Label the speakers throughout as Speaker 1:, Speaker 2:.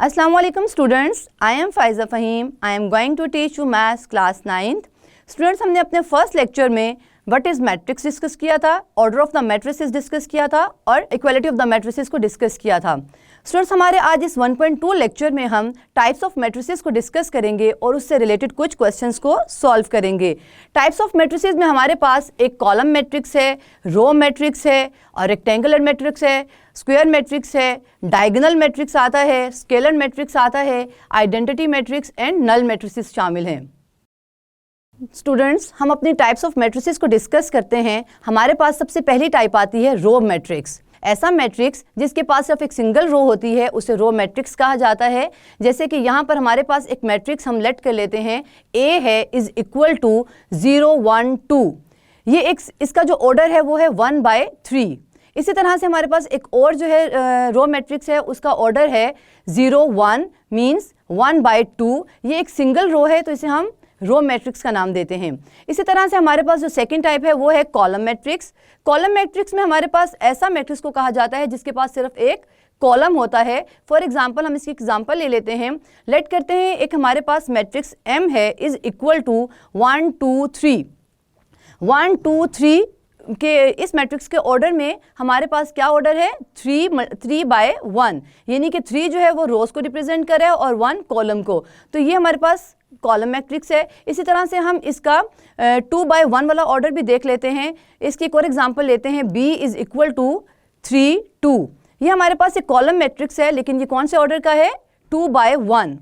Speaker 1: Assalamu alaikum students, I am Faiza Fahim. I am going to teach you maths class 9th. Students, हमने अपने first lecture में what is matrix discuss किया था, order of the matrices discuss किया था और equality of the matrices को discuss किया था. स्टूडेंट्स, हमारे आज इस 1.2 लेक्चर में हम टाइप्स ऑफ मैट्रिसेस को डिस्कस करेंगे और उससे रिलेटेड कुछ क्वेश्चंस को सॉल्व करेंगे. टाइप्स ऑफ मैट्रिसेस में हमारे पास एक कॉलम मैट्रिक्स है, रो मैट्रिक्स है और रेक्टेंगुलर मैट्रिक्स है, स्क्वायर मैट्रिक्स है, डायगोनल मैट्रिक्स आता है, स्केलर मैट्रिक्स आता है, identity matrix and null matrices शामिल हैं. स्टूडेंट्स, हम अपनी टाइप्स ऑफ मैट्रिसेस को डिस्कस करते हैं. हमारे पास सबसे पहली टाइप आती है रो मैट्रिक्स. ऐसा मैट्रिक्स जिसके पास सिर्फ एक सिंगल रो होती है उसे रो मैट्रिक्स कहा जाता है. जैसे कि यहाँ पर हमारे पास एक मैट्रिक्स हम लेट कर लेते हैं, A है इज इक्वल टू 0 1 2. ये एक इसका जो ऑर्डर है वो है 1/3. इसी तरह से हमारे पास एक और जो है रो मैट्रिक्स है, उसका ऑर्डर है 0 1 मीन्स 1/2. ये एक सिंगल रो है तो इसे हम रो मैट्रिक्स का नाम देते हैं. इसी तरह से हमारे पास जो सेकंड टाइप है वो है कॉलम मैट्रिक्स. कॉलम मैट्रिक्स में हमारे पास ऐसा मैट्रिक्स को कहा जाता है जिसके पास सिर्फ एक कॉलम होता है. फॉर एग्जांपल हम इसकी एग्जांपल ले लेते हैं. लेट करते हैं एक हमारे पास मैट्रिक्स M है इज इक्वल टू 1 2 3. 1 2 3 के इस मैट्रिक्स के ऑर्डर में हमारे पास क्या ऑर्डर है, 3/1, यानी कि 3 जो है वो रोज को रिप्रेजेंट करे और 1 कॉलम को. तो ये हमारे पास कॉलम मैट्रिक्स है. इसी तरह से हम इसका 2/1 वाला ऑर्डर भी देख लेते हैं. इसकी एक और एग्जांपल लेते हैं, B इज इक्वल टू 3 2. ये हमारे पास एक कॉलम मैट्रिक्स है लेकिन ये कौन से ऑर्डर का है, 2/1.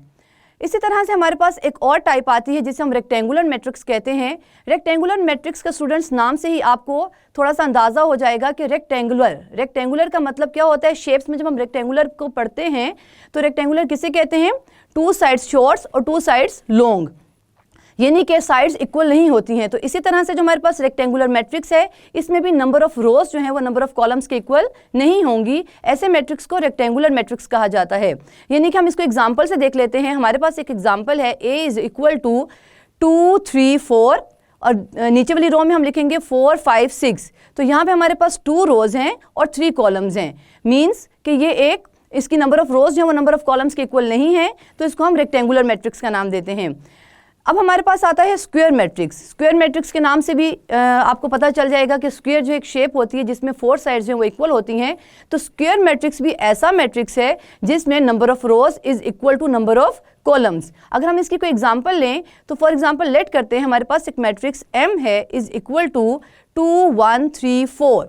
Speaker 1: इसी तरह से हमारे पास एक और टाइप आती है जिसे हम रेक्टेंगुलर मैट्रिक्स कहते हैं. रेक्टेंगुलर मैट्रिक्स का स्टूडेंट्स नाम से ही आपको थोड़ा सा अंदाज़ा हो जाएगा कि रेक्टेंगुलर का मतलब क्या होता है. शेप्स में जब हम रेक्टेंगुलर को पढ़ते हैं तो रेक्टेंगुलर किसे कहते हैं, 2 साइड्स शॉर्ट्स और 2 साइड्स लॉन्ग, यानी कि साइड्स इक्वल नहीं होती हैं. तो इसी तरह से जो हमारे पास रेक्टेंगुलर मैट्रिक्स है इसमें भी नंबर ऑफ रोज जो है वो नंबर ऑफ कॉलम्स के इक्वल नहीं होंगी. ऐसे मैट्रिक्स को रेक्टेंगुलर मैट्रिक्स कहा जाता है. यानी कि हम इसको एग्जांपल से देख लेते हैं. हमारे पास एक एग्जांपल है, A इज इक्वल टू 2 3 4 और नीचे वाली रो में हम लिखेंगे 4 5 6. तो यहाँ पे हमारे पास 2 रोज हैं और 3 कॉलम्स हैं. मीन्स कि ये एक इसकी नंबर ऑफ रोज जो है वो नंबर ऑफ कॉलम्स के इक्वल नहीं है, तो इसको हम रेक्टेंगुलर मैट्रिक्स का नाम देते हैं. अब हमारे पास आता है स्क्वायर मैट्रिक्स. स्क्वायर मैट्रिक्स के नाम से भी आपको पता चल जाएगा कि स्क्वायर जो एक शेप होती है जिसमें 4 साइड्स जो हैं वो इक्वल होती हैं. तो स्क्वायर मैट्रिक्स भी ऐसा मैट्रिक्स है जिसमें number of rows is equal to number of columns. अगर हम इसकी कोई एग्जांपल लें तो फॉर एग्जांपल लेट करते हैं, हमारे पास एक मैट्रिक्स M है इज इक्वल टू 2 1 3 4.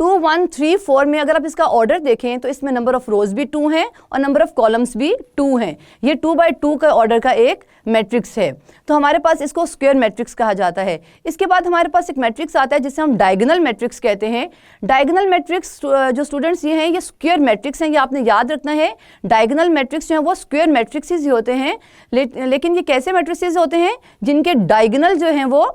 Speaker 1: 2 1 3 4 में अगर आप इसका ऑर्डर देखें तो इसमें नंबर ऑफ रोज भी 2 हैं और नंबर ऑफ कॉलम्स भी 2 हैं. ये 2/2 का ऑर्डर का एक मैट्रिक्स है. तो हमारे पास इसको स्क्वायर मैट्रिक्स कहा जाता है. इसके बाद हमारे पास एक मैट्रिक्स आता है जिसे हम डायगोनल मैट्रिक्स कहते हैं. डायगोनल मैट्रिक्स जो स्टूडेंट्स ये हैं ये स्क्वायर मैट्रिक्स हैं, ये आपने याद रखना है. डायगोनल मैट्रिक्स जो हैं वो स्क्वायर मैट्रिक्स ही होते हैं, लेकिन ये कैसे मैट्रिक्स होते हैं जिनके डायगोनल जो हैं वो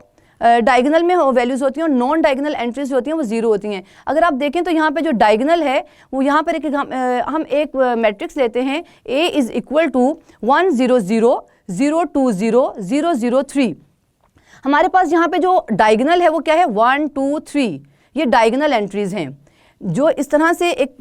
Speaker 1: डायगोनल में वैल्यूज़ होती हैं और नॉन डायगोनल एंट्रीज होती हैं वो 0 होती हैं. अगर आप देखें तो यहाँ पे जो डायगोनल है वो यहाँ पर हम एक मैट्रिक्स लेते हैं, A इज इक्वल टू 1 0 0 0 2 0 0 0 3. हमारे पास यहाँ पे जो डायगोनल है वो क्या है, 1 2 3. ये डायगोनल एंट्रीज हैं जो इस तरह से एक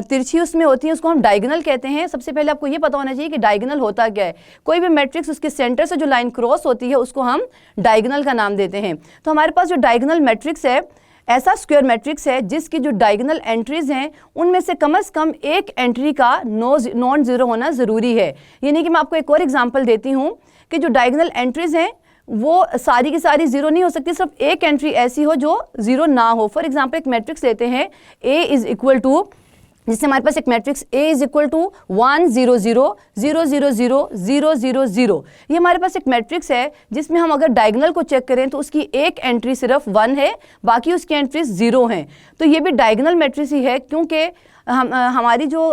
Speaker 1: तिरछी उसमें होती है, उसको हम डायगोनल कहते हैं. सबसे पहले आपको ये पता होना चाहिए कि डायगोनल होता क्या है. कोई भी मैट्रिक्स उसके सेंटर से जो लाइन क्रॉस होती है उसको हम डायगोनल का नाम देते हैं. तो हमारे पास जो डायगोनल मैट्रिक्स है ऐसा स्क्वायर मैट्रिक्स है जिसकी जो डायगोनल एंट्रीज हैं उनमें से कम एक एंट्री का नॉन जीरो होना ज़रूरी है. यानी कि मैं आपको एक और एग्जाम्पल देती हूँ कि जो डायगोनल एंट्रीज हैं वो सारी की सारी 0 नहीं हो सकती, सिर्फ एक एंट्री ऐसी हो जो 0 ना हो. फॉर एग्जांपल एक मैट्रिक्स लेते हैं, A इज इक्वल टू, जिससे हमारे पास एक matrix A is equal to 1 0 0 0 0 0 0 0 0. ये हमारे पास एक मैट्रिक्स है जिसमें हम अगर डायगोनल को चेक करें तो उसकी एक एंट्री सिर्फ 1 है, बाकी उसकी एंट्रीज 0 हैं. तो ये भी डायगोनल मैट्रिक्स ही है क्योंकि हमारी जो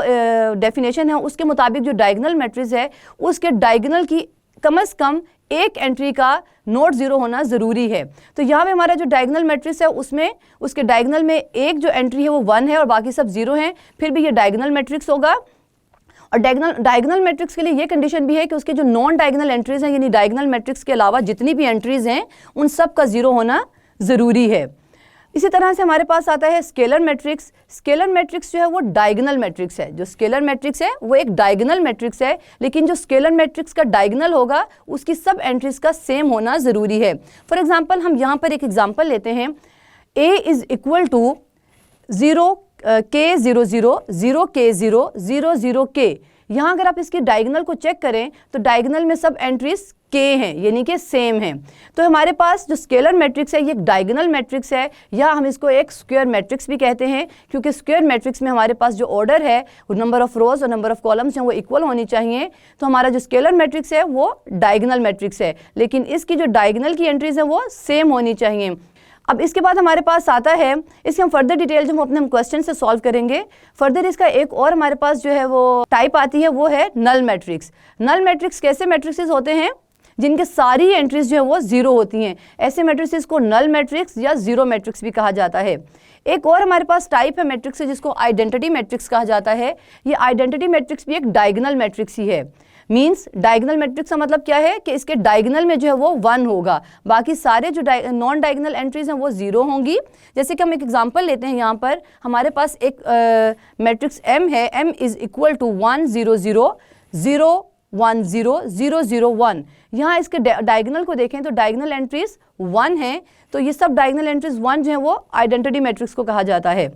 Speaker 1: डेफिनेशन है उसके मुताबिक जो डायगोनल मैट्रिक्स है उसके डायगोनल की कम से कम एक एंट्री का नॉट 0 होना ज़रूरी है. तो यहाँ पे हमारा जो डायगोनल मैट्रिक्स है उसमें उसके डायगोनल में एक जो एंट्री है वो 1 है और बाकी सब 0 हैं, फिर भी ये डायगोनल मैट्रिक्स होगा. और डायगोनल मैट्रिक्स के लिए ये कंडीशन भी है कि उसके जो नॉन डायगोनल एंट्रीज हैं, यानी डायगोनल मैट्रिक्स के अलावा जितनी भी एंट्रीज हैं उन सब का 0 होना ज़रूरी है. इसी तरह से हमारे पास आता है स्केलर मैट्रिक्स। स्केलर मैट्रिक्स जो है वो डायगोनल मैट्रिक्स है। जो स्केलर मैट्रिक्स है वो एक डायगोनल मैट्रिक्स है, लेकिन जो स्केलर मैट्रिक्स का डायगोनल होगा उसकी सब एंट्रीज का सेम होना ज़रूरी है। फॉर एग्जांपल हम यहाँ पर एक एग्जांपल लेते हैं, a is equal to 0 k 0 0 0 k 0 0 0 k। यहाँ अगर आप इसकी डायगोनल को चेक करें तो डायगोनल में सब एंट्रीज k हैं, यानी कि सेम है। तो हमारे पास जो स्केलर मैट्रिक्स है ये एक डायगोनल मैट्रिक्स है, या हम इसको एक स्क्वायर मैट्रिक्स भी कहते हैं, क्योंकि स्क्वायर मैट्रिक्स में हमारे पास जो ऑर्डर है वो नंबर ऑफ रोज और नंबर ऑफ कॉलम्स हैं वो इक्वल होनी चाहिए। तो हमारा जो स्केलर मैट्रिक्स है वो डायगोनल मैट्रिक्स है, लेकिन इसकी जो डायगोनल की एंट्रीज हैं वो सेम होनी चाहिए। अब इसके बाद हमारे पास आता है, इसके हम फर्दर डिटेल जो हम अपने क्वेश्चन से सॉल्व करेंगे। फर्दर इसका एक और हमारे पास जो है वो टाइप आती है, वो है नल मैट्रिक्स। नल मैट्रिक्स कैसे मैट्रिक्स होते हैं जिनके सारी एंट्रीज जो है वो जीरो होती हैं, ऐसे मैट्रिक्स को नल मैट्रिक्स या जीरो मैट्रिक्स भी कहा जाता है। एक और हमारे पास टाइप है मैट्रिक्स जिसको आइडेंटिटी मैट्रिक्स कहा जाता है। ये आइडेंटिटी मैट्रिक्स भी एक डायगोनल मैट्रिक्स ही है। मींस डायगोनल मैट्रिक्स का मतलब क्या है कि इसके डायगोनल में जो है वो 1 होगा, बाकी सारे जो नॉन डायगोनल एंट्रीज हैं वो 0 होंगी। जैसे कि हम एक एग्जांपल लेते हैं, यहाँ पर हमारे पास एक मैट्रिक्स m है, m इज़ इक्वल टू 1 0 0 0 1 0 0 0 1। यहाँ इसके डायगोनल को देखें तो डायगोनल एंट्रीज 1 हैं, तो ये सब डायगोनल एंट्रीज 1 जो है वो आइडेंटिटी मैट्रिक्स को कहा जाता है।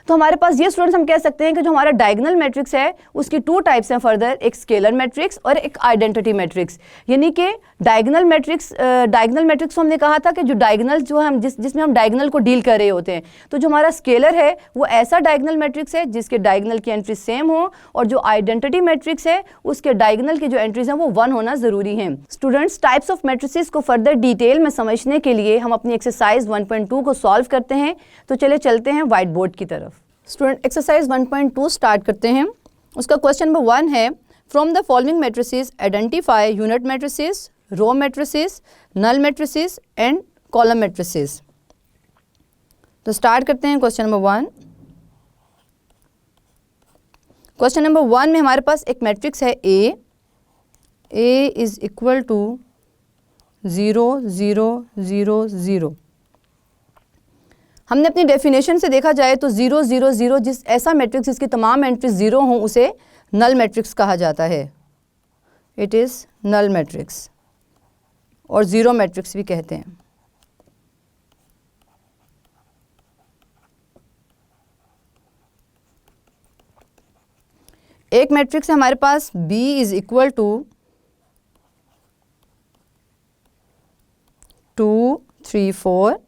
Speaker 1: तो हमारे पास ये स्टूडेंट्स हम कह सकते हैं कि जो हमारा डायगोनल मैट्रिक्स है उसकी 2 टाइप्स हैं फर्दर, एक स्केलर मैट्रिक्स और एक आइडेंटिटी मैट्रिक्स। यानी कि डायगोनल मैट्रिक्स हमने कहा था कि जो डायगोनल जो हम जिसमें हम डायगोनल को डील कर रहे होते हैं। तो जो हमारा स्केलर है वो ऐसा डायगोनल मैट्रिक्स है जिसके डायगोनल की एंट्री सेम हो, और जो आइडेंटिटी मैट्रिक्स है उसके डायगोनल की जो एंट्रीज हैं वो 1 होना ज़रूरी है। स्टूडेंट्स, टाइप्स ऑफ मैट्रिसेस को फर्दर डिटेल में समझने के लिए हम अपनी एक्सरसाइज 1.2 को सॉल्व करते हैं। तो चले चलते हैं व्हाइट बोर्ड की तरफ। स्टूडेंट, एक्सरसाइज 1.2 स्टार्ट करते हैं। उसका क्वेश्चन नंबर 1 है, from the following matrices identify unit matrices, row matrices, null matrices and column matrices. तो स्टार्ट करते हैं क्वेश्चन नंबर 1। क्वेश्चन नंबर 1 में हमारे पास एक मैट्रिक्स है A इज़ इक्वल टू 0 0 0 0। हमने अपनी डेफिनेशन से देखा जाए तो 0 0 0 ऐसा मैट्रिक्स जिसकी तमाम एंट्रीज 0 हों उसे नल मैट्रिक्स कहा जाता है। इट इज़ नल मैट्रिक्स, और ज़ीरो मैट्रिक्स भी कहते हैं। एक मैट्रिक्स है हमारे पास B इज़ इक्वल टू 2 3 4।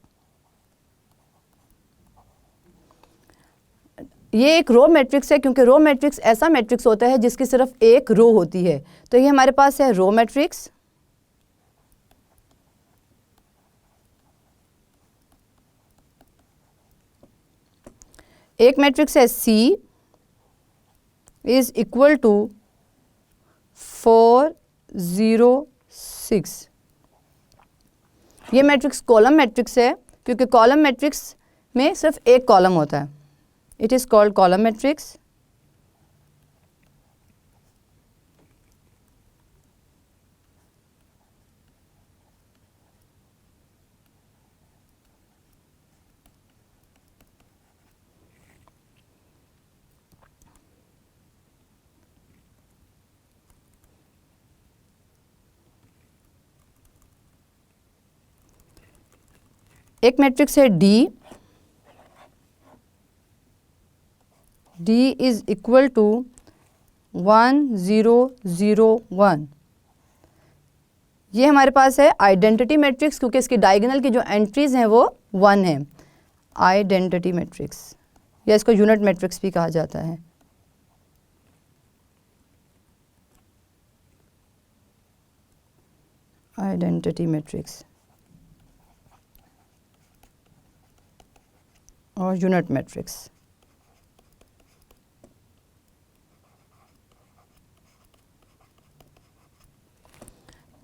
Speaker 1: ये एक रो मैट्रिक्स है, क्योंकि रो मैट्रिक्स ऐसा मैट्रिक्स होता है जिसकी सिर्फ एक रो होती है। तो ये हमारे पास है रो मैट्रिक्स। एक मैट्रिक्स है C इज़ इक्वल टू 4 0 6। ये मैट्रिक्स कॉलम मैट्रिक्स है, क्योंकि कॉलम मैट्रिक्स में सिर्फ एक कॉलम होता है। It is called column matrix. एक मैट्रिक्स है D इज़ इक्वल टू 1 0 0 1। ये हमारे पास है आइडेंटिटी मैट्रिक्स, क्योंकि इसकी डायगोनल की जो एंट्रीज हैं वो 1 है। आइडेंटिटी मैट्रिक्स, या इसको यूनिट मैट्रिक्स भी कहा जाता है। आइडेंटिटी मैट्रिक्स और यूनिट मैट्रिक्स।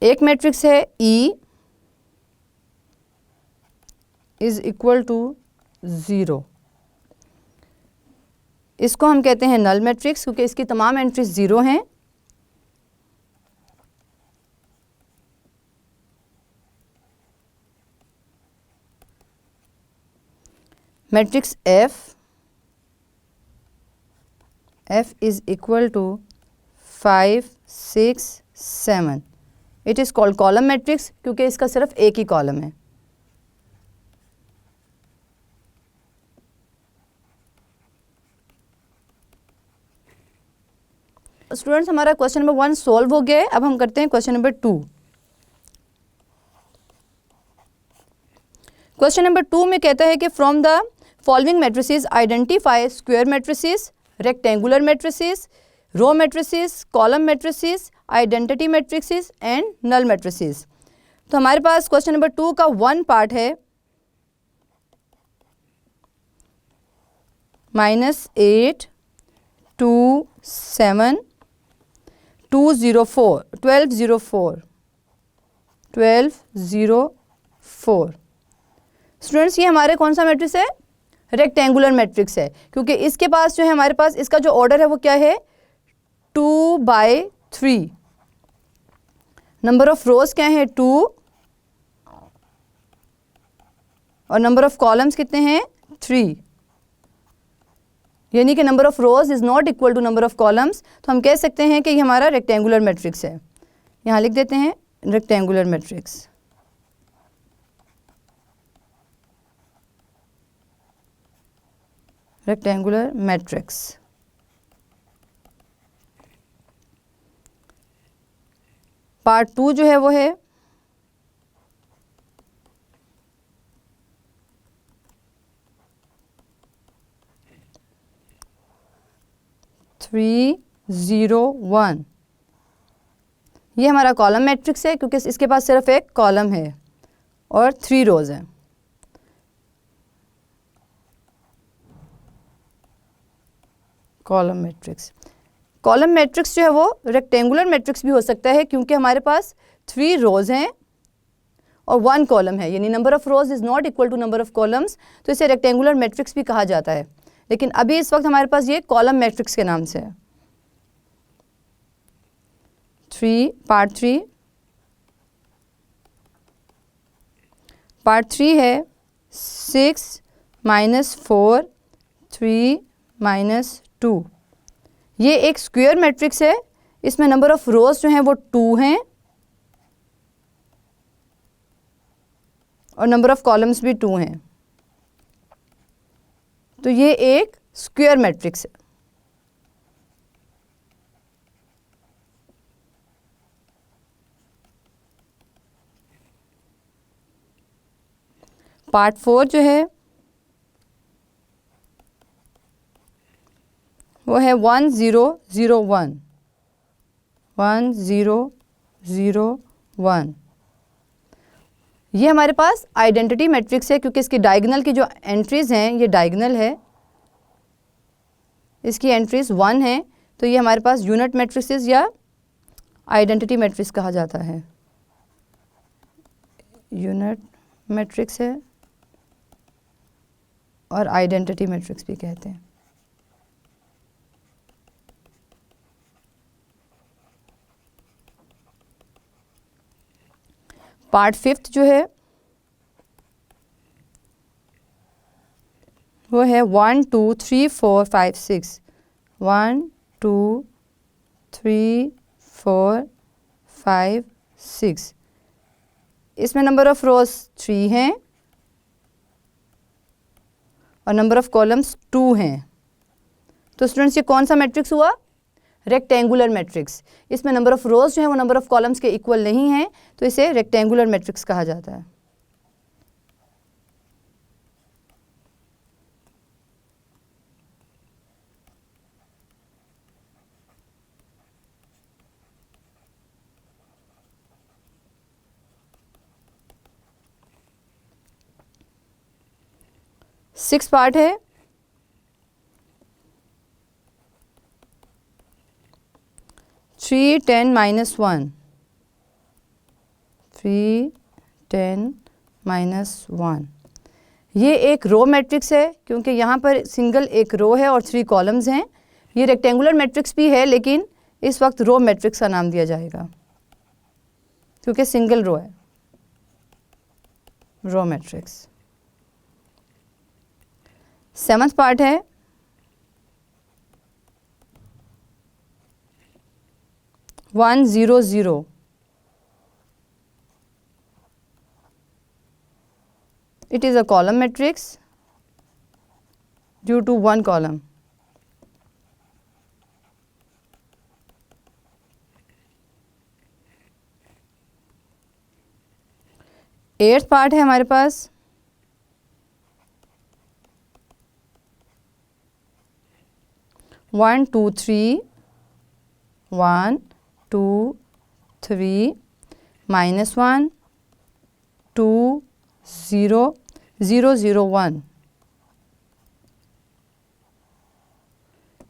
Speaker 1: एक मैट्रिक्स है E इज़ इक्वल टू 0। इसको हम कहते हैं नल मैट्रिक्स, क्योंकि इसकी तमाम एंट्रीज 0 हैं। Matrix F is equal to 5, 6, 7. It is called column matrix क्योंकि इसका सिर्फ एक ही कॉलम है। स्टूडेंट्स, हमारा क्वेश्चन नंबर 1 सॉल्व हो गया है। अब हम करते हैं क्वेश्चन नंबर 2। क्वेश्चन नंबर 2 में कहता है कि from the following matrices identify square matrices, rectangular matrices, row matrices, column matrices, identity matrices and null matrices. तो हमारे पास क्वेश्चन नंबर 2 का 1 पार्ट है -8, 2, 7, 204, 1204, 1204। स्टूडेंट्स, ये हमारे कौन सा मैट्रिक्स है? रेक्टेंगुलर मैट्रिक्स है, क्योंकि इसके पास जो है हमारे पास इसका जो ऑर्डर है वो क्या है? 2/3। नंबर ऑफ रोज क्या है? 2 और नंबर ऑफ कॉलम्स कितने हैं? 3। यानी कि number of rows is not equal to number of columns. तो हम कह सकते हैं कि ये हमारा रेक्टेंगुलर मैट्रिक्स है। यहाँ लिख देते हैं rectangular matrix. Rectangular matrix. Part 2 जो है वो है थ्री, 0, 1। ये हमारा कॉलम मैट्रिक्स है क्योंकि इसके पास सिर्फ एक कॉलम है और 3 रोज हैं। Column matrix. कॉलम मैट्रिक्स जो है वो रेक्टेंगुलर मैट्रिक्स भी हो सकता है क्योंकि हमारे पास 3 रोज हैं और 1 कॉलम है, यानी number of rows is not equal to number of columns, तो इसे रेक्टेंगुलर मैट्रिक्स भी कहा जाता है। लेकिन अभी इस वक्त हमारे पास ये कॉलम मैट्रिक्स के नाम से है। पार्ट 3 है 6 - 4, 3 - 2। ये एक स्क्वायर मैट्रिक्स है। इसमें नंबर ऑफ रोज जो हैं वो 2 हैं और नंबर ऑफ कॉलम्स भी 2 हैं। तो ये एक स्क्वायर मैट्रिक्स है। पार्ट 4 जो है वो है 1, 0, 0, 1, 1, 0, 0, 1। ये हमारे पास आइडेंटिटी मैट्रिक्स है क्योंकि इसकी डायगोनल की जो एंट्रीज हैं ये डायगोनल है, इसकी एंट्रीज 1 है, तो ये हमारे पास यूनिट मैट्रिक्स या आइडेंटिटी मैट्रिक्स कहा जाता है। यूनिट मैट्रिक्स है और आइडेंटिटी मैट्रिक्स भी कहते हैं। पार्ट 5 जो है वो है 1, 2, 3, 4, 5, 6। 1, 2, 3, 4, 5, 6। इसमें नंबर ऑफ रोज 3 हैं और नंबर ऑफ कॉलम्स 2 हैं। तो स्टूडेंट्स, ये कौन सा मैट्रिक्स हुआ? Rectangular matrix. इसमें नंबर ऑफ रोज जो है वो नंबर ऑफ कॉलम्स के इक्वल नहीं है, तो इसे रेक्टेंगुलर मैट्रिक्स कहा जाता है। सिक्स पार्ट है 3, 10, -1, 3, 10, -1। ये एक रो मैट्रिक्स है क्योंकि यहाँ पर सिंगल एक रो है और 3 कॉलम्स हैं। ये रेक्टेंगुलर मैट्रिक्स भी है लेकिन इस वक्त रो मैट्रिक्स का नाम दिया जाएगा क्योंकि सिंगल रो है। Row matrix. 7th पार्ट है 1 0 0, it is a column matrix due to one column. 8th part है हमारे पास 1 2 3 1 2 3 -1 2 0 0 0 1।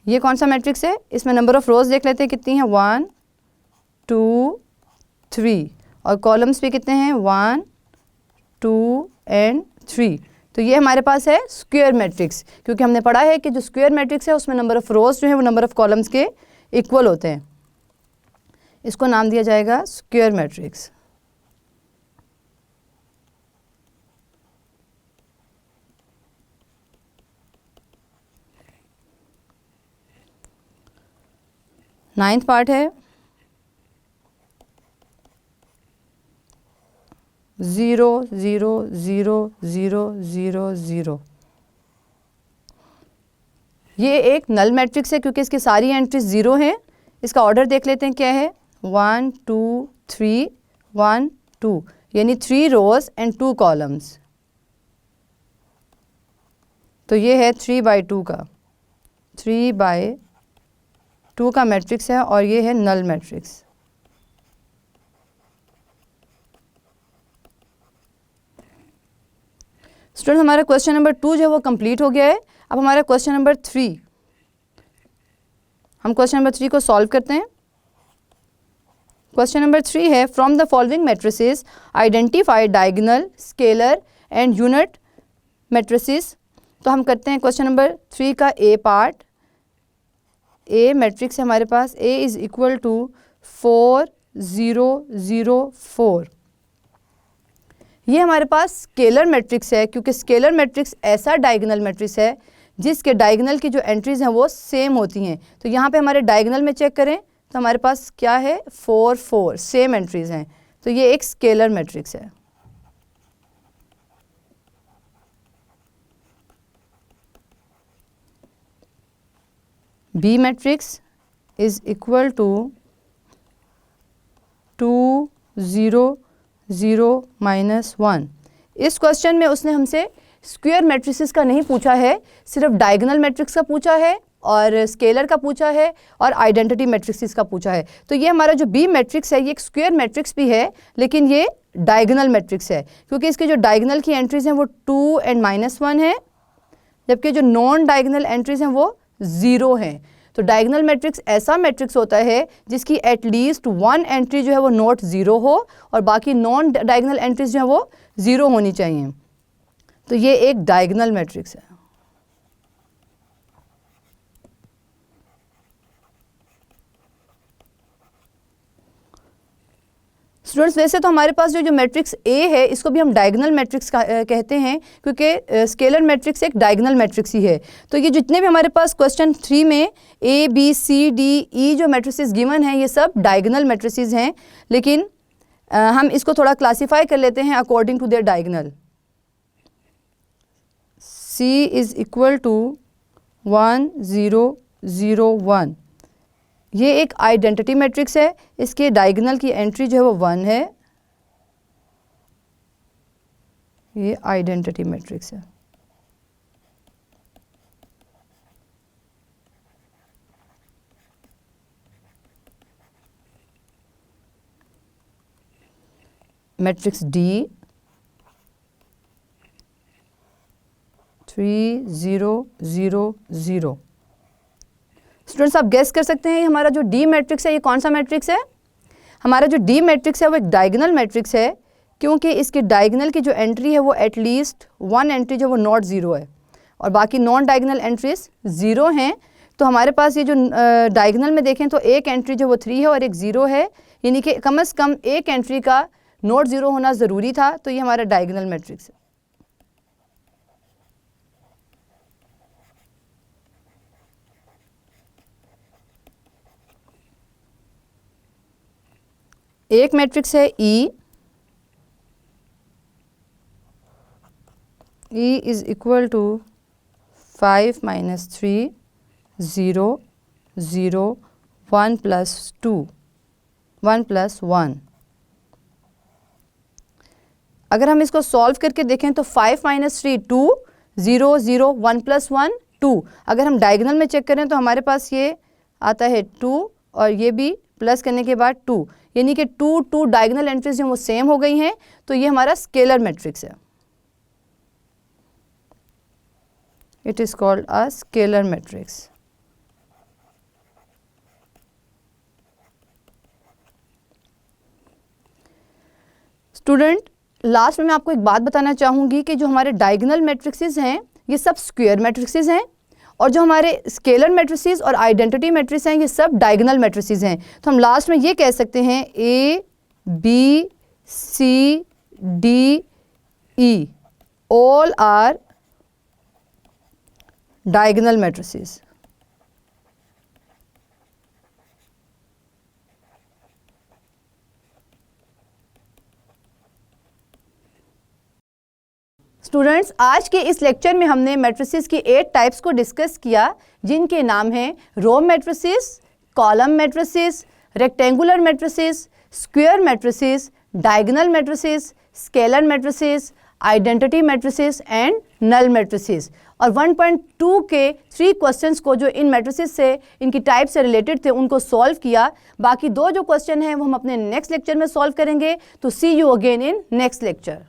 Speaker 1: ये कौन सा मैट्रिक्स है? इसमें नंबर ऑफ रोज देख लेते हैं कितनी है, 1 2 3, और कॉलम्स भी कितने हैं, 1 2 एंड 3। तो ये हमारे पास है स्क्वायर मैट्रिक्स, क्योंकि हमने पढ़ा है कि जो स्क्वायर मैट्रिक्स है उसमें नंबर ऑफ रोज जो है वो नंबर ऑफ कॉलम्स के इक्वल होते हैं। इसको नाम दिया जाएगा स्क्वायर मैट्रिक्स। नाइन्थ पार्ट है 0 0 0 0 0 0। ये एक नल मैट्रिक्स है क्योंकि इसकी सारी एंट्रीज 0 हैं। इसका ऑर्डर देख लेते हैं क्या है, 1 2 3 1 2, यानी 3 रोज एंड 2 कॉलम्स। तो ये है 3/2 का, 3/2 का मैट्रिक्स है और ये है नल मैट्रिक्स। स्टूडेंट हमारा क्वेश्चन नंबर 2 जो है वो कंप्लीट हो गया है। अब हमारा क्वेश्चन नंबर 3, हम क्वेश्चन नंबर 3 को सॉल्व करते हैं। क्वेश्चन नंबर 3 है, from the following matrices identify diagonal, scalar and unit matrices. तो हम करते हैं क्वेश्चन नंबर 3 का ए पार्ट। ए मैट्रिक्स है हमारे पास, ए इज इक्वल टू 4 0 0 4। ये हमारे पास स्केलर मैट्रिक्स है क्योंकि स्केलर मैट्रिक्स ऐसा डायगोनल मैट्रिक्स है जिसके डायगोनल की जो एंट्रीज हैं वो सेम होती हैं। तो यहाँ पे हमारे डायगोनल में चेक करें तो हमारे पास क्या है, 4 4 सेम एंट्रीज हैं। तो ये एक स्केलर मैट्रिक्स है। B matrix is equal to 2 0 0 -1। इस क्वेश्चन में उसने हमसे स्क्वायर मैट्रिसेस का नहीं पूछा है, सिर्फ डायगोनल मैट्रिक्स का पूछा है और स्केलर का पूछा है और आइडेंटिटी मैट्रिक्स का पूछा है। तो ये हमारा जो बी मैट्रिक्स है ये एक स्क्वायर मैट्रिक्स भी है लेकिन ये डायगोनल मैट्रिक्स है क्योंकि इसके जो डायगोनल की एंट्रीज हैं वो 2 एंड -1 है, जबकि जो नॉन डायगोनल एंट्रीज हैं वो 0 हैं। तो डायगोनल मैट्रिक्स ऐसा मैट्रिक्स होता है जिसकी एटलीस्ट 1 एंट्री जो है वो नॉट 0 हो और बाकी नॉन डायगोनल एंट्रीज जो है वो 0 होनी चाहिए। तो ये एक डायगोनल मैट्रिक्स है। स्टूडेंट्स वैसे तो हमारे पास जो मैट्रिक्स ए है इसको भी हम डायगोनल मैट्रिक्स कहते हैं क्योंकि स्केलर मैट्रिक्स एक डायगोनल मैट्रिक्स ही है। तो ये जितने भी हमारे पास क्वेश्चन 3 में A B C D E जो मैट्रिसेस गिवन हैं ये सब डायगोनल मैट्रिसेस हैं, लेकिन हम इसको थोड़ा क्लासीफाई कर लेते हैं according to their diagonal. C is equal to 1 0 0 1। ये एक आइडेंटिटी मैट्रिक्स है, इसके डायगोनल की एंट्री जो है वो 1 है। ये आइडेंटिटी मैट्रिक्स है। Matrix D 3 0 0 0। स्टूडेंट्स आप गेस कर सकते हैं हमारा जो डी मैट्रिक्स है ये कौन सा मैट्रिक्स है? हमारा जो डी मैट्रिक्स है वो एक डायगोनल मैट्रिक्स है क्योंकि इसकी डायगोनल की जो एंट्री है वो एटलीस्ट 1 एंट्री जो वो नॉट 0 है और बाकी नॉन डायगोनल एंट्रीज 0 हैं। तो हमारे पास ये जो डायगोनल में देखें तो एक एंट्री जो वो 3 है और एक 0 है, यानी कि कम से कम एक एंट्री का नॉट 0 होना ज़रूरी था। तो ये हमारा डायगोनल मैट्रिक्स है। एक मैट्रिक्स है E इज इक्वल टू 5 - 3 0 0 1 + 2 1 + 1। अगर हम इसको सॉल्व करके देखें तो 5 - 3 2 0 0 1 + 1 2। अगर हम डायगोनल में चेक करें तो हमारे पास ये आता है 2 और ये भी प्लस करने के बाद 2, यानी कि 2 2 डायगोनल एंट्रीज जो वो सेम हो गई हैं, तो ये हमारा स्केलर मैट्रिक्स है। It is called a scalar matrix. Student, last में मैं आपको एक बात बताना चाहूँगी कि जो हमारे डायगोनल मैट्रिक्सेस हैं ये सब स्क्वायर मैट्रिक्सेस हैं, और जो हमारे स्केलर मैट्रिसेस और आइडेंटिटी मैट्रिक्स हैं ये सब डायगोनल मैट्रिसेस हैं। तो हम लास्ट में ये कह सकते हैं A B C D E all are diagonal matrices. Students, आज के इस लेक्चर में हमने मैट्रिसेस की 8 टाइप्स को डिस्कस किया, जिनके नाम हैं row matrices, column matrices, rectangular matrices, square matrices, diagonal matrices, scalar matrices, identity matrices and null matrices. और 1.2 के 3 क्वेश्चंस को जो इन मैट्रिसेस से, इनकी टाइप से रिलेटेड थे, उनको सॉल्व किया। बाकी 2 जो क्वेश्चन हैं वो हम अपने नेक्स्ट लेक्चर में सॉल्व करेंगे। तो see you again in next lecture.